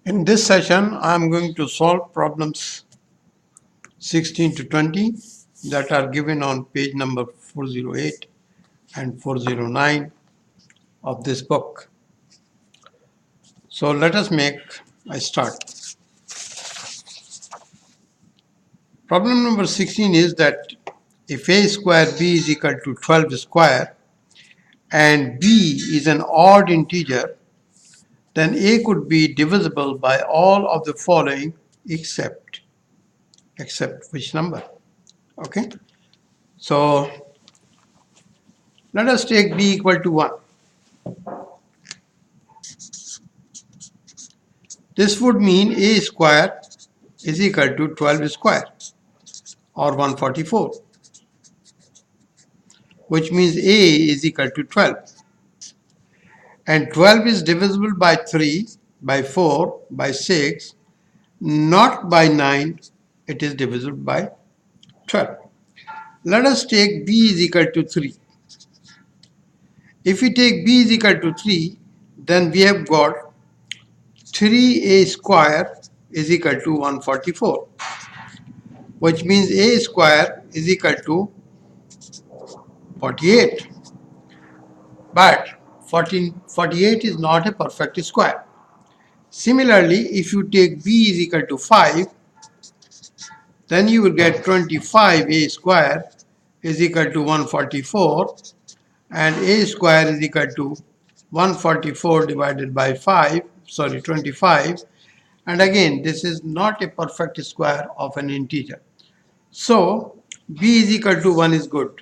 In this session, I am going to solve problems 16 to 20 that are given on page number 408 and 409 of this book. So let us make a start. Problem number 16 is that if a square b is equal to 12 square and b is an odd integer, then a could be divisible by all of the following except which number? Okay. So let us take b equal to 1. This would mean a square is equal to 12 square or 144, which means a is equal to 12. And 12 is divisible by 3, by 4, by 6, not by 9, it is divisible by 12. Let us take b is equal to 3. If we take b is equal to 3, then we have got 3a square is equal to 144, which means a square is equal to 48. But 48 is not a perfect square. Similarly, if you take b is equal to 5, then you will get 25a square is equal to 144, and a square is equal to 144 divided by 25, and again this is not a perfect square of an integer. So b is equal to 1 is good.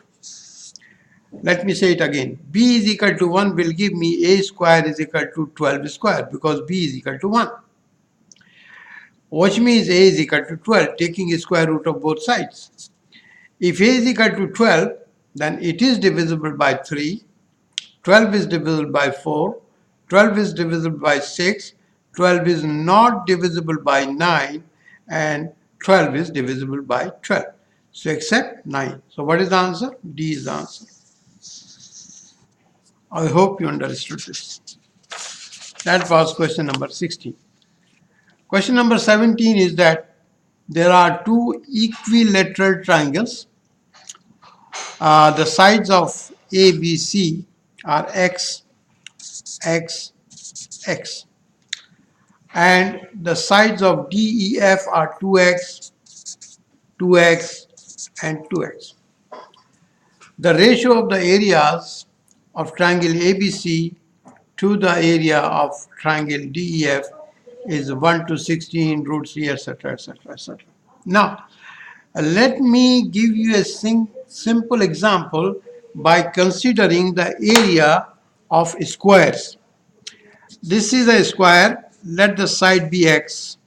Let me say it again. b is equal to 1 will give me a square is equal to 12 square because b is equal to 1. Which means a is equal to 12, taking a square root of both sides. If a is equal to 12, then it is divisible by 3, 12 is divisible by 4, 12 is divisible by 6, 12 is not divisible by 9, and 12 is divisible by 12. So except 9. So what is the answer? D is the answer. I hope you understood this. That was question number 16. Question number 17 is that there are two equilateral triangles. The sides of ABC are x, x, x. And the sides of DEF are 2x, 2x, and 2x. The ratio of the areas of triangle ABC to the area of triangle DEF is 1 to 16 root 3, etc., etc., etc. Now, let me give you a simple example by considering the area of squares. This is a square, let the side be x,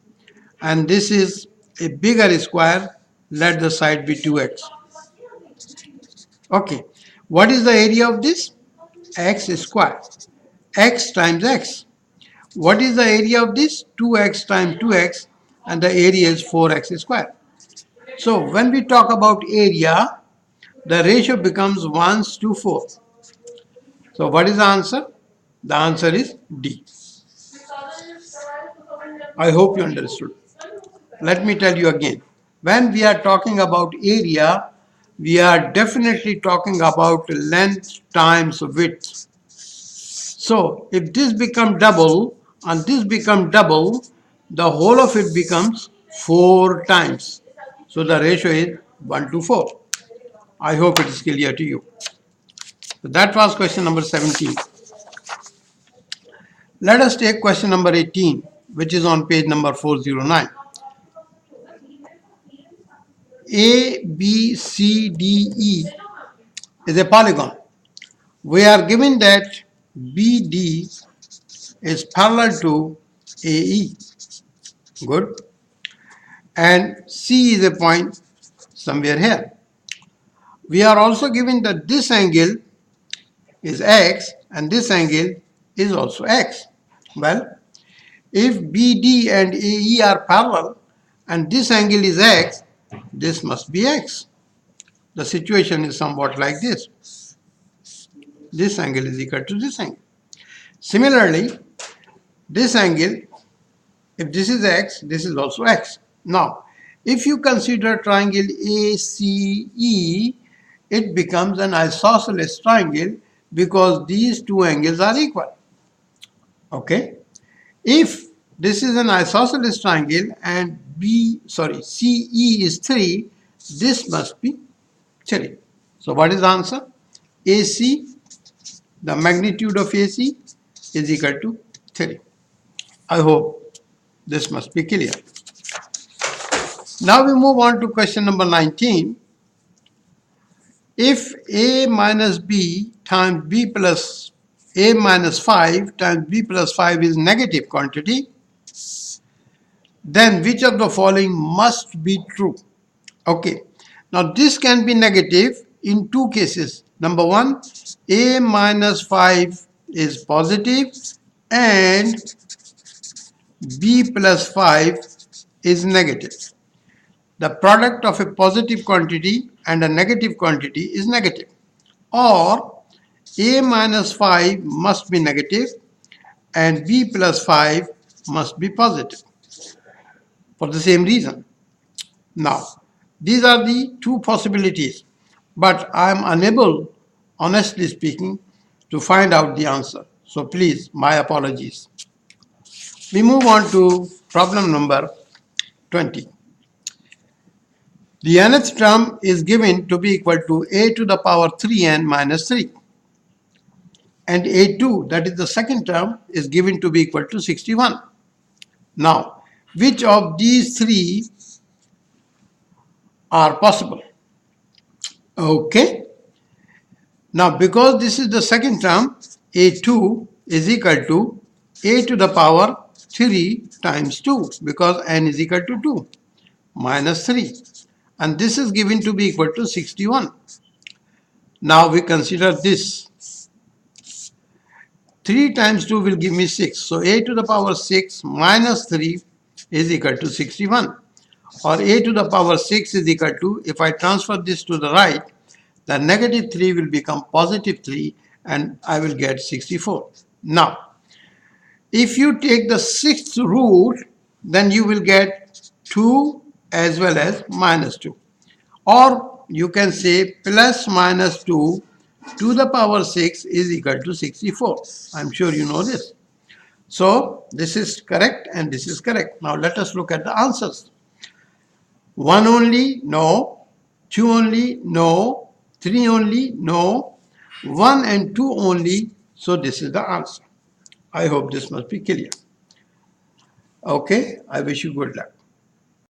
and this is a bigger square, let the side be 2x. Okay, what is the area of this? X square, x times x. What is the area of this? 2x times 2x, and the area is 4x square. So when we talk about area, the ratio becomes 1 to 4. So what is the answer? The answer is D. I hope you understood. Let me tell you again. When we are talking about area, we are definitely talking about length times width. So if this becomes double and this becomes double, the whole of it becomes 4 times. So the ratio is 1 to 4. I hope it is clear to you. So that was question number 17. Let us take question number 18, which is on page number 409. A, B, C, D, E is a polygon. We are given that BD is parallel to AE. Good. And C is a point somewhere here. We are also given that this angle is X and this angle is also X. Well, if BD and AE are parallel and this angle is X, this must be X. The situation is somewhat like this. This angle is equal to this angle. Similarly, this angle If this is x, this is also x. Now, if you consider triangle ACE, it becomes an isosceles triangle because these two angles are equal. Okay. If this is an isosceles triangle and CE is 3, this must be 3. So what is the answer? AC, the magnitude of AC is equal to 3. I hope this must be clear. Now we move on to question number 19. If A minus B times B plus A minus 5 times B plus 5 is negative quantity, then which of the following must be true? Okay, now this can be negative in two cases. Number one, A minus 5 is positive and B plus 5 is negative. The product of a positive quantity and a negative quantity is negative. Or A minus 5 must be negative and B plus 5 must be positive for the same reason. Now, these are the two possibilities, but I am unable, honestly speaking, to find out the answer. So please, my apologies. We move on to problem number 20. The nth term is given to be equal to a to the power 3n minus 3. And a2, that is the second term, is given to be equal to 61. Now, which of these three are possible? Okay. Now, because this is the second term, a2 is equal to a to the power 3 times 2, because n is equal to 2, minus 3. And this is given to be equal to 61. Now we consider this. 3 times 2 will give me 6. So a to the power 6 minus 3 is equal to 61. Or a to the power 6 is equal to, if I transfer this to the right, the negative 3 will become positive 3 and I will get 64. Now, if you take the sixth root, then you will get 2 as well as minus 2. Or you can say plus minus 2 to the power 6 is equal to 64. I'm sure you know this. So this is correct and this is correct. Now let us look at the answers. 1 only, no. 2 only, no. 3 only, no. 1 and 2 only, so this is the answer. I hope this must be clear. Okay, I wish you good luck.